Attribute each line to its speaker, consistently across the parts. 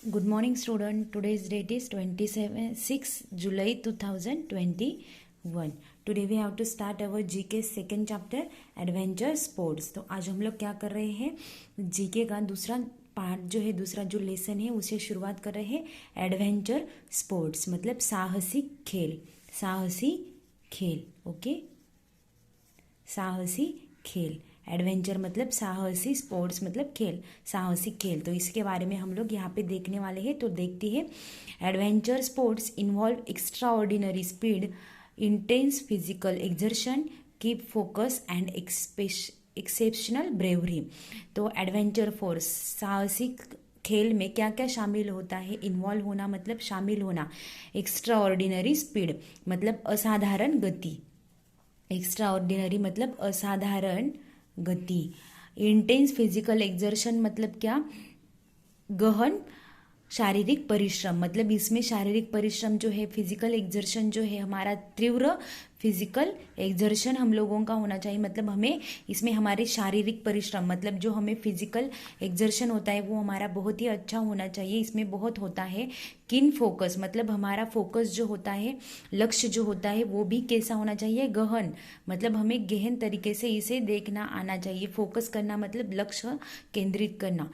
Speaker 1: Good morning, student. Today's date is 6 July 2021. Today we have to start our GK second chapter, Adventure Sports. तो आज हम लोग क्या कर रहे हैं, GK का दूसरा पार्ट जो है, दूसरा जो लेसन है उसे शुरुआत कर रहे हैं. एडवेंचर स्पोर्ट्स मतलब साहसी खेल. साहसी खेल. ओके, साहसी खेल. एडवेंचर मतलब साहसी, स्पोर्ट्स मतलब खेल, साहसिक खेल. तो इसके बारे में हम लोग यहाँ पे देखने वाले हैं. तो देखते हैं. Adventure sports involve extra ordinary speed, intense physical exertion, keep focus and exceptional bravery. तो एडवेंचर फोर्स, साहसिक खेल में क्या क्या शामिल होता है. इन्वॉल्व होना मतलब शामिल होना. एक्स्ट्रा ऑर्डिनरी स्पीड मतलब असाधारण गति. एक्स्ट्रा ऑर्डिनरी मतलब असाधारण गति. इंटेंस फिजिकल एक्सर्शन मतलब क्या, गहन शारीरिक परिश्रम. मतलब इसमें शारीरिक परिश्रम जो है, फिजिकल एक्सर्शन जो है, हमारा तीव्र फिजिकल एक्सर्शन हम लोगों का होना चाहिए. मतलब हमें इसमें हमारे शारीरिक परिश्रम मतलब जो हमें फिजिकल एक्सर्शन होता है वो हमारा बहुत ही अच्छा होना चाहिए. इसमें बहुत होता है. किन फोकस मतलब हमारा फोकस जो होता है, लक्ष्य जो होता है वो भी कैसा होना चाहिए, गहन. मतलब हमें गहन तरीके से इसे देखना आना चाहिए. फोकस करना मतलब लक्ष्य केंद्रित करना.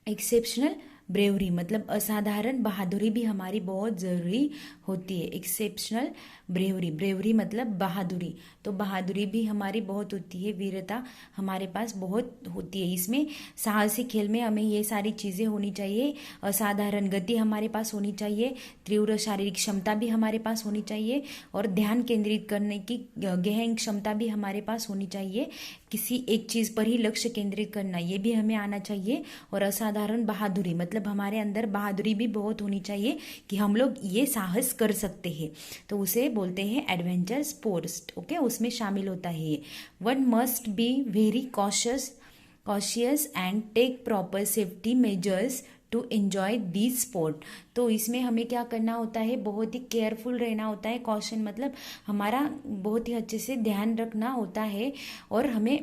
Speaker 1: एक्सेप्शनल ब्रेवरी मतलब असाधारण बहादुरी भी हमारी बहुत ज़रूरी होती है. एक्सेप्शनल ब्रेवरी, ब्रेवरी मतलब बहादुरी. तो बहादुरी भी हमारी बहुत होती है, वीरता हमारे पास बहुत होती है. इसमें साहसिक खेल में हमें ये सारी चीज़ें होनी चाहिए. असाधारण गति हमारे पास होनी चाहिए, तीव्र शारीरिक क्षमता भी हमारे पास होनी चाहिए, और ध्यान केंद्रित करने की गहन क्षमता भी हमारे पास होनी चाहिए. किसी एक चीज़ पर ही लक्ष्य केंद्रित करना ये भी हमें आना चाहिए. और असाधारण बहादुरी मतलब हमारे अंदर बहादुरी भी बहुत होनी चाहिए कि हम लोग ये साहस कर सकते हैं. तो उसे बोलते हैं एडवेंचर स्पोर्ट्स. ओके, उसमें शामिल होता है ये. One must be very cautious and take proper safety measures to enjoy this sport. तो इसमें हमें क्या करना होता है, बहुत ही केयरफुल रहना होता है. कॉशन मतलब हमारा बहुत ही अच्छे से ध्यान रखना होता है. और हमें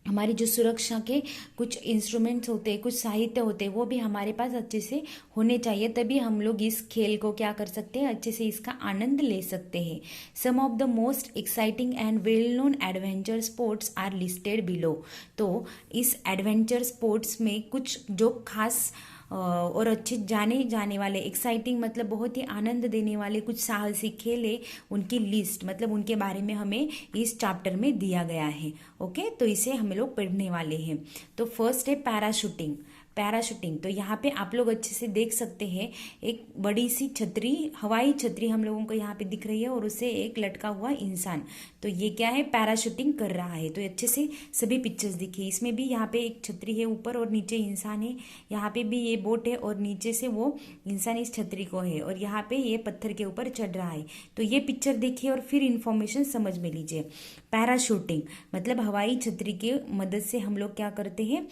Speaker 1: हमारी जो सुरक्षा के कुछ इंस्ट्रूमेंट्स होते हैं, कुछ साहित्य होते हैं, वो भी हमारे पास अच्छे से होने चाहिए. तभी हम लोग इस खेल को क्या कर सकते हैं, अच्छे से इसका आनंद ले सकते हैं. Some of the most exciting and well known adventure sports are listed below. तो इस एडवेंचर स्पोर्ट्स में कुछ जो खास और अच्छे जाने जाने वाले, एक्साइटिंग मतलब बहुत ही आनंद देने वाले कुछ साहसिक खेल है, उनकी लिस्ट मतलब उनके बारे में हमें इस चैप्टर में दिया गया है. ओके, तो इसे हम लोग पढ़ने वाले हैं. तो फर्स्ट है पैराशूटिंग. पैराशूटिंग तो यहाँ पे आप लोग अच्छे से देख सकते हैं. एक बड़ी सी छतरी, हवाई छतरी हम लोगों को यहाँ पे दिख रही है, और उसे एक लटका हुआ इंसान. तो ये क्या है, पैराशूटिंग कर रहा है. तो अच्छे से सभी पिक्चर्स दिखे. इसमें भी यहाँ पे एक छतरी है ऊपर, और नीचे इंसान है. यहाँ पे भी ये बोट है, और नीचे से वो इंसान इस छतरी को है, और यहाँ पे ये पत्थर के ऊपर चढ़ रहा है. तो ये पिक्चर देखिए और फिर इंफॉर्मेशन समझ में लीजिए. पैराशूटिंग मतलब हवाई छतरी की मदद से हम लोग क्या करते हैं,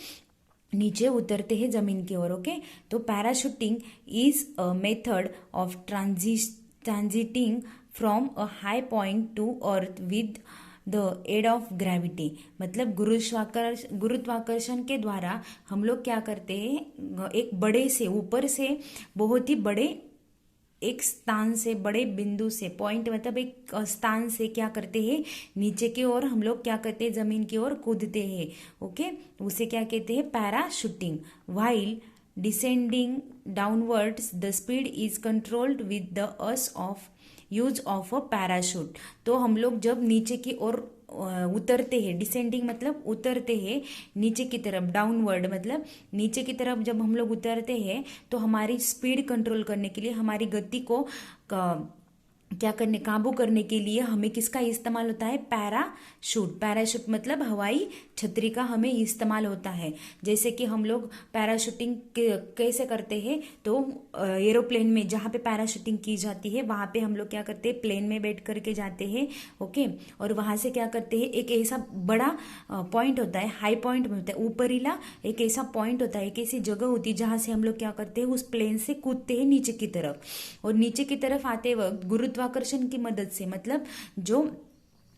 Speaker 1: नीचे उतरते हैं जमीन की ओर. ओके, तो parachuting is a method of transiting from a high point to earth with the aid of gravity. मतलब गुरुत्वाकर्षण के द्वारा हम लोग क्या करते हैं, एक बड़े से, ऊपर से बहुत ही बड़े एक स्थान से, बड़े बिंदु से, पॉइंट मतलब एक स्थान से क्या करते हैं, नीचे की ओर हम लोग क्या करते हैं, जमीन की ओर कूदते हैं. ओके, उसे क्या कहते हैं, parachuting. While descending downwards the speed is controlled with the use of a parachute. तो हम लोग जब नीचे की ओर उतरते हैं, डिसेंडिंग मतलब उतरते हैं नीचे की तरफ, डाउनवर्ड मतलब नीचे की तरफ जब हम लोग उतरते हैं, तो हमारी स्पीड कंट्रोल करने के लिए, हमारी गति को क्या करने, काबू करने के लिए हमें किसका इस्तेमाल होता है, पैराशूट. पैराशूट मतलब हवाई छतरी का हमें इस्तेमाल होता है. जैसे कि हम लोग पैराशूटिंग कैसे करते हैं, तो एरोप्लेन में जहाँ पे पैराशूटिंग की जाती है, वहाँ पे हम लोग क्या करते हैं, प्लेन में बैठ करके जाते हैं. ओके, और वहाँ से क्या करते हैं, एक ऐसा बड़ा पॉइंट होता है, हाई पॉइंट में होता है, ऊपरीला एक ऐसा पॉइंट होता है, एक ऐसी जगह होती है जहाँ से हम लोग क्या करते हैं, उस प्लेन से कूदते हैं नीचे की तरफ. और नीचे की तरफ आते वक्त गुरुत्वाकर्षण की मदद से, मतलब जो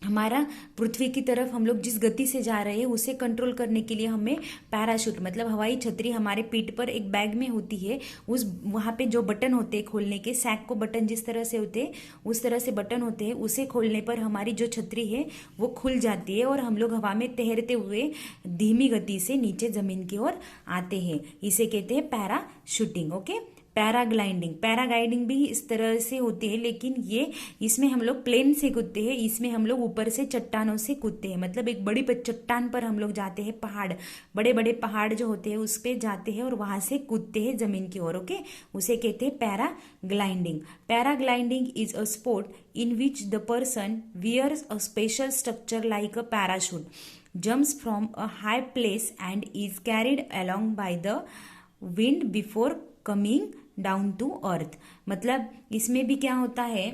Speaker 1: हमारा पृथ्वी की तरफ हम लोग जिस गति से जा रहे हैं उसे कंट्रोल करने के लिए हमें पैराशूट मतलब हवाई छतरी हमारे पीठ पर एक बैग में होती है। उस वहाँ पे जो बटन होते हैं खोलने के, सैक को बटन जिस तरह से होते हैं उस तरह से बटन होते हैं, उसे खोलने पर हमारी जो छतरी है वो खुल जाती है और हम लोग हवा में तैरते हुए धीमी गति से नीचे जमीन की ओर आते हैं। इसे कहते हैं पैराशूटिंग। ओके, पैराग्लाइडिंग, पैराग्लाइडिंग भी इस तरह से होती है, लेकिन ये इसमें हम लोग प्लेन से कूदते हैं, इसमें हम लोग ऊपर से चट्टानों से कूदते हैं। मतलब एक बड़ी चट्टान पर हम लोग जाते हैं, पहाड़, बड़े बड़े पहाड़ जो होते हैं उस पे जाते हैं और वहां से कूदते हैं जमीन की ओर। ओके, उसे कहते हैं paragliding. Paragliding is a sport in which the person wears a special structure like a parachute, jumps from a high place and is carried along by the wind before coming down to earth. मतलब इसमें भी क्या होता है,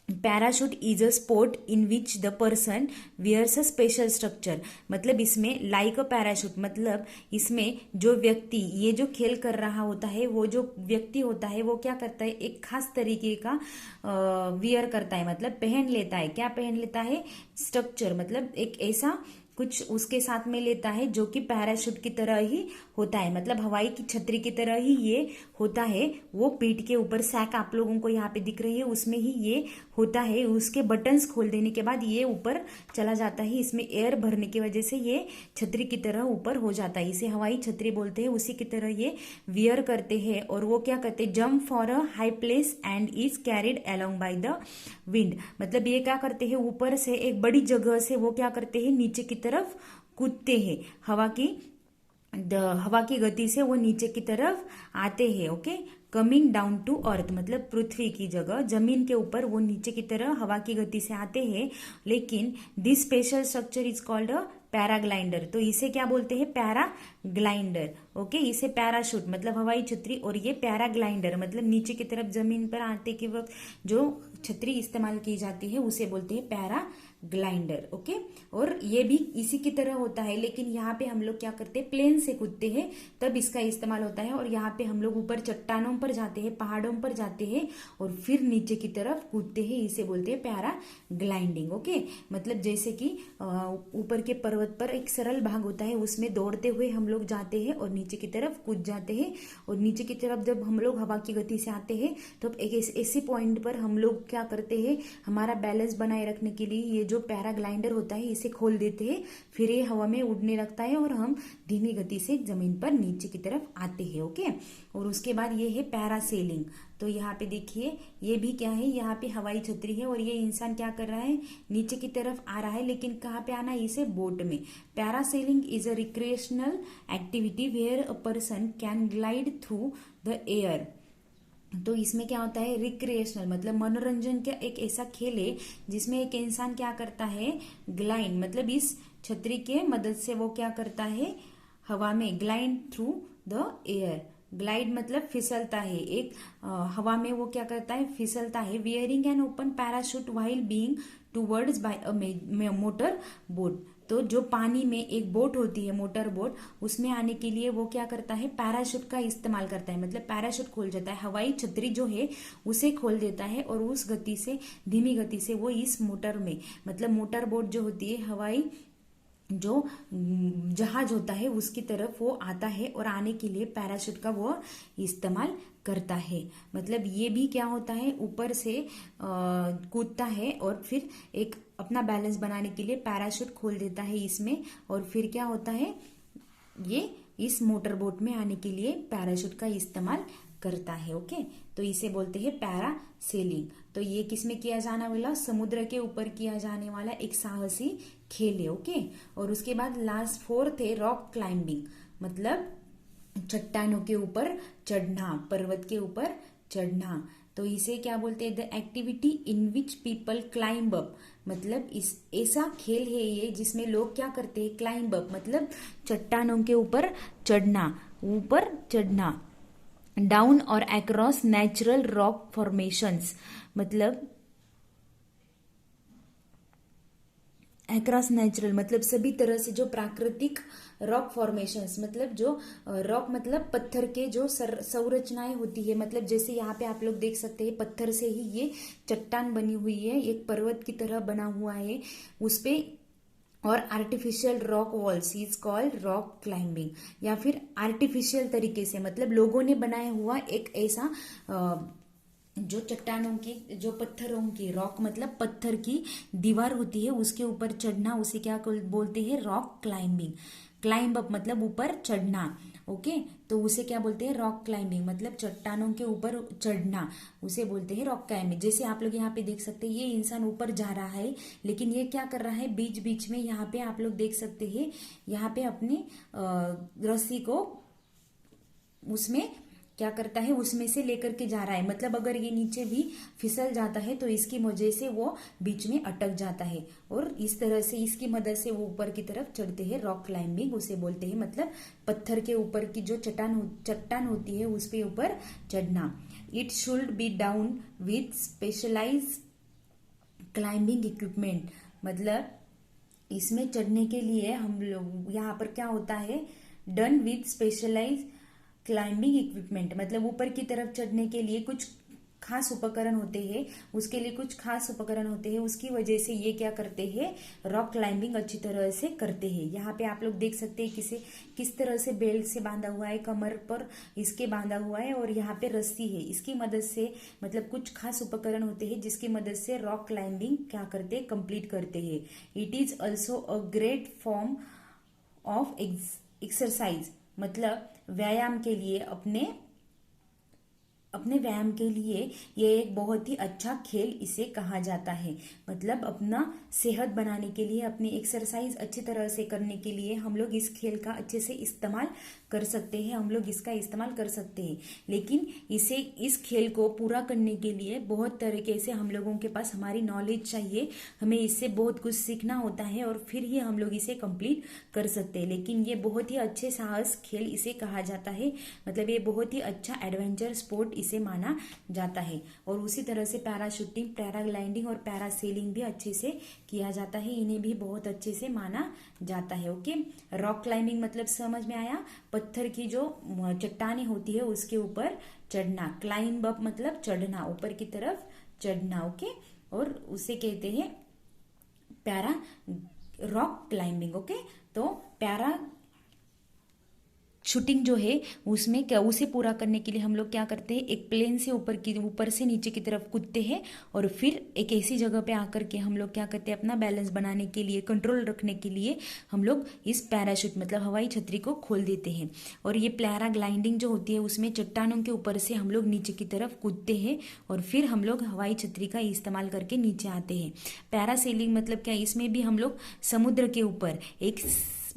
Speaker 1: parachute is a sport in which the person wears a special structure. मतलब इसमें like a parachute, मतलब इसमें जो व्यक्ति ये जो खेल कर रहा होता है वो जो व्यक्ति होता है वो क्या करता है, एक खास तरीके का वियर करता है, मतलब पहन लेता है। क्या पहन लेता है, स्ट्रक्चर, मतलब एक ऐसा कुछ उसके साथ में लेता है जो कि पैराशूट की तरह ही होता है, मतलब हवाई की छतरी की तरह ही ये होता है। वो पीठ के ऊपर सैक आप लोगों को यहाँ पे दिख रही है, उसमें ही ये होता है। उसके बटन्स खोल देने के बाद ये ऊपर चला जाता है, इसमें एयर भरने की वजह से ये छतरी की तरह ऊपर हो जाता है। इसे हवाई छतरी बोलते हैं। उसी की तरह ये वियर करते हैं और वो क्या करते हैं, jump for a high place and is carried along by the wind. मतलब ये क्या करते हैं, ऊपर से एक बड़ी जगह से वो क्या करते हैं, नीचे की तरफ कूदते हैं। हवा की गति से वो नीचे की तरफ आते हैं। Okay, coming down to earth मतलब पृथ्वी की जगह जमीन के ऊपर वो नीचे की तरफ हवा की गति से आते हैं। लेकिन this special structure is called a paraglider. तो इसे क्या बोलते हैं, पैराग्लाइडर। ओके, इसे पैराशूट मतलब हवाई छतरी और ये पैराग्लाइडर मतलब नीचे की तरफ जमीन पर आते के वक्त जो छतरी इस्तेमाल की जाती है उसे बोलते हैं पैराग्लाइडर। ओके, और ये भी इसी की तरह होता है, लेकिन यहाँ पे हम लोग क्या करते हैं, प्लेन से कूदते हैं तब इसका इस्तेमाल होता है। और यहाँ पे हम लोग ऊपर चट्टानों पर जाते हैं, पहाड़ों पर जाते हैं और फिर नीचे की तरफ कूदते हैं, इसे बोलते हैं पैराग्लाइडिंग। ओके, मतलब जैसे कि ऊपर के पर्वत पर एक सरल भाग होता है, उसमें दौड़ते हुए हम लोग जाते हैं और नीचे की तरफ कूद जाते हैं। और नीचे की तरफ जब हम लोग हवा की गति से आते हैं तो एक ऐसी पॉइंट पर हम लोग क्या करते हैं, हमारा बैलेंस बनाए रखने के लिए ये जो पैराग्लाइडर होता है इसे खोल देते हैं, फिर ये हवा में उड़ने लगता है और हम धीमी गति से जमीन पर नीचे की तरफ आते हैं। ओके, और उसके बाद ये है पैरासेलिंग। तो यहाँ पे देखिए ये भी क्या है, यहाँ पे हवाई छतरी है और ये इंसान क्या कर रहा है, नीचे की तरफ आ रहा है, लेकिन कहाँ पे आना है, इसे बोट में। Parasailing is a recreational activity where a person can glide through the air. तो इसमें क्या होता है, रिक्रिएशनल मतलब मनोरंजन का एक ऐसा खेल है जिसमें एक इंसान क्या करता है, ग्लाइड मतलब इस छतरी के मदद से वो क्या करता है, हवा में glide through the air. Glide मतलब फिसलता है, एक हवा में वो क्या करता है, फिसलता है। Wearing an open parachute while being towards by a motor boat. तो जो पानी में एक बोट होती है, मोटर बोट, उसमें आने के लिए वो क्या करता है, पैराशूट का इस्तेमाल करता है। मतलब पैराशूट खोल जाता है, हवाई छतरी जो है उसे खोल देता है और उस गति से, धीमी गति से वो इस मोटर में, मतलब मोटर बोट जो होती है, हवाई जो जहाज होता है उसकी तरफ वो आता है और आने के लिए पैराशूट का वो इस्तेमाल करता है। मतलब ये भी क्या होता है, ऊपर से कूदता है और फिर एक अपना बैलेंस बनाने के लिए पैराशूट खोल देता है इसमें, और फिर क्या होता है, ये इस मोटर बोट में आने के लिए पैराशूट का इस्तेमाल करता है। ओके, तो इसे बोलते हैं पैरासेलिंग। तो ये किसमें किया जाने वाला, समुद्र के ऊपर किया जाने वाला एक साहसी खेल है। ओके, और उसके बाद लास्ट फोर्थ है रॉक क्लाइंबिंग, मतलब चट्टानों के ऊपर चढ़ना, पर्वत के ऊपर चढ़ना। तो इसे क्या बोलते हैं, the activity in which people climb up. मतलब इस ऐसा खेल है ये जिसमें लोग क्या करते हैं, क्लाइंब अप मतलब चट्टानों के ऊपर चढ़ना, ऊपर चढ़ना। डाउन और अक्रॉस नेचुरल रॉक फॉर्मेशंस, मतलब अक्रॉस नेचुरल मतलब सभी तरह से जो प्राकृतिक रॉक फॉर्मेशंस मतलब जो रॉक मतलब पत्थर के जो संरचनाएं होती है, मतलब जैसे यहाँ पे आप लोग देख सकते हैं पत्थर से ही ये चट्टान बनी हुई है, एक पर्वत की तरह बना हुआ है उस पे। और artificial rock walls is called rock climbing, या फिर आर्टिफिशियल तरीके से मतलब लोगों ने बनाया हुआ एक ऐसा जो चट्टानों की, जो पत्थरों की, रॉक मतलब पत्थर की दीवार होती है उसके ऊपर चढ़ना, उसे क्या बोलते हैं, रॉक क्लाइंबिंग। क्लाइंब अप मतलब ऊपर चढ़ना, ओके। तो उसे क्या बोलते हैं, रॉक क्लाइंबिंग मतलब चट्टानों के ऊपर चढ़ना, उसे बोलते हैं रॉक क्लाइंबिंग। जैसे आप लोग यहाँ पे देख सकते हैं ये इंसान ऊपर जा रहा है, लेकिन ये क्या कर रहा है, बीच बीच में यहाँ पे आप लोग देख सकते हैं, यहाँ पे अपनी रस्सी को उसमें क्या करता है, उसमें से लेकर के जा रहा है। मतलब अगर ये नीचे भी फिसल जाता है तो इसकी वजह से वो बीच में अटक जाता है, और इस तरह से इसकी मदद से वो ऊपर की तरफ चढ़ते हैं, रॉक क्लाइंबिंग उसे बोलते हैं। मतलब पत्थर के ऊपर की जो चट्टान होती है उस पे ऊपर चढ़ना। It should be down with specialise climbing equipment, मतलब इसमें चढ़ने के लिए हम लोग यहाँ पर क्या होता है, done with specialise climbing equipment, मतलब ऊपर की तरफ चढ़ने के लिए कुछ खास उपकरण होते हैं, उसके लिए कुछ खास उपकरण होते हैं, उसकी वजह से ये क्या करते हैं, रॉक क्लाइंबिंग अच्छी तरह से करते हैं। यहाँ पे आप लोग देख सकते हैं किस तरह से बेल्ट से बांधा हुआ है, कमर पर इसके बांधा हुआ है, और यहाँ पे रस्सी है, इसकी मदद से मतलब कुछ खास उपकरण होते हैं जिसकी मदद से रॉक क्लाइंबिंग क्या करते हैं, कंप्लीट करते हैं। It is also a great form of exercise, मतलब व्यायाम के लिए, अपने व्यायाम के लिए ये एक बहुत ही अच्छा खेल इसे कहा जाता है। मतलब अपना सेहत बनाने के लिए, अपनी एक्सरसाइज अच्छी तरह से करने के लिए हम लोग इस खेल का अच्छे से इस्तेमाल कर सकते हैं, हम लोग इसका इस्तेमाल कर सकते हैं। लेकिन इस खेल को पूरा करने के लिए बहुत तरीके से हम लोगों के पास हमारी नॉलेज चाहिए, हमें इससे बहुत कुछ सीखना होता है और फिर ही हम लोग इसे कंप्लीट कर सकते हैं। लेकिन ये बहुत ही अच्छे साहस खेल इसे कहा जाता है, मतलब ये बहुत ही अच्छा एडवेंचर स्पोर्ट इसे माना जाता है। और उसी तरह से पैराशूटिंग, पैराग्लाइडिंग और पैरासेलिंग भी अच्छे से किया जाता है, इन्हें भी बहुत अच्छे से माना जाता है। ओके, रॉक क्लाइंबिंग मतलब समझ में आया, पत्थर की जो चट्टानें होती है उसके ऊपर चढ़ना। क्लाइंब अप मतलब चढ़ना, ऊपर की तरफ चढ़ना, ओके। और उसे कहते हैं पैरा रॉक क्लाइंबिंग, ओके। तो पैरा शूटिंग जो है उसमें क्या, उसे पूरा करने के लिए हम लोग क्या करते हैं, एक प्लेन से ऊपर से नीचे की तरफ कूदते हैं, और फिर एक ऐसी जगह पे आकर के हम लोग क्या करते हैं, अपना बैलेंस बनाने के लिए, कंट्रोल रखने के लिए हम लोग इस पैराशूट मतलब हवाई छतरी को खोल देते हैं। और ये पैराग्लाइडिंग जो होती है उसमें चट्टानों के ऊपर से हम लोग नीचे की तरफ कूदते हैं और फिर हम लोग हवाई छतरी का इस्तेमाल करके नीचे आते हैं। पैरासेलिंग मतलब क्या, इसमें भी हम लोग समुद्र के ऊपर, एक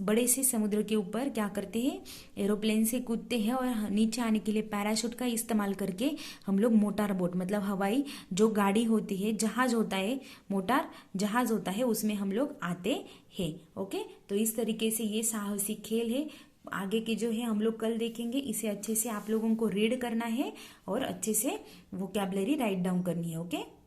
Speaker 1: बड़े से समुद्र के ऊपर क्या करते हैं, एरोप्लेन से कूदते हैं, और नीचे आने के लिए पैराशूट का इस्तेमाल करके हम लोग मोटर बोट मतलब हवाई जो गाड़ी होती है, जहाज होता है, मोटर जहाज होता है, उसमें हम लोग आते हैं। ओके, तो इस तरीके से ये साहसिक खेल है। आगे के जो है हम लोग कल देखेंगे। इसे अच्छे से आप लोगों को रीड करना है और अच्छे से वोकैबुलरी राइट डाउन करनी है। ओके।